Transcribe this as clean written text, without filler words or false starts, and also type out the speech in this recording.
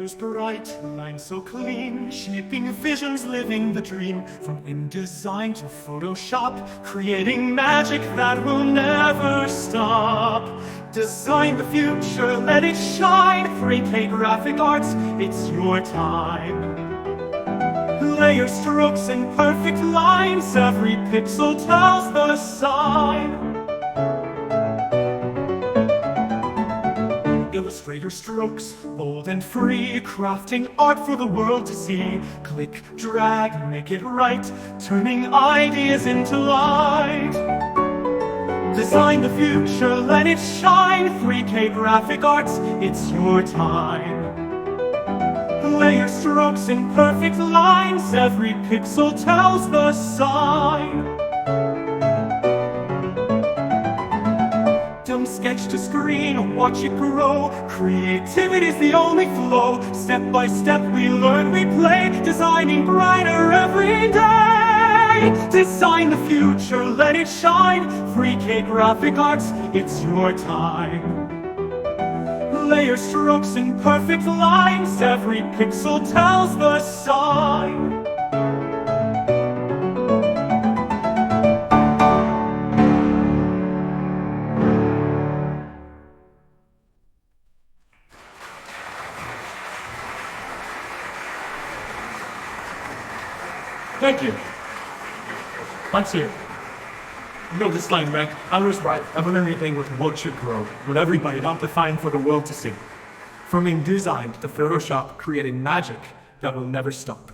Colors bright, lines so clean, shaping visions, living the dream. From InDesign to Photoshop, creating magic that will never stop. Design the future, let it shine. 3K graphic arts, it's your time. Layers, strokes, and perfect lines, every pixel tells the sign. Illustrator strokes, bold and free, crafting art for the world to see. Click, drag, make it right, turning ideas into light. Design the future, let it shine. 3K graphic arts, it's your time. Layer, strokes, and perfect lines, every pixel tells the sign. Sketch to screen, watch it grow. Creativity's the only flow. Step by step we learn, we play, designing brighter every day. Design the future, let it shine. 3K graphic arts, it's your time. Layer, strokes, and perfect lines, every pixel tells the sign. Thank you. Thanks here. You know this line, right? Others right. Ever anything with what should grow, with everybody amplifying for the world to see. From InDesign to Photoshop, creating magic that will never stop.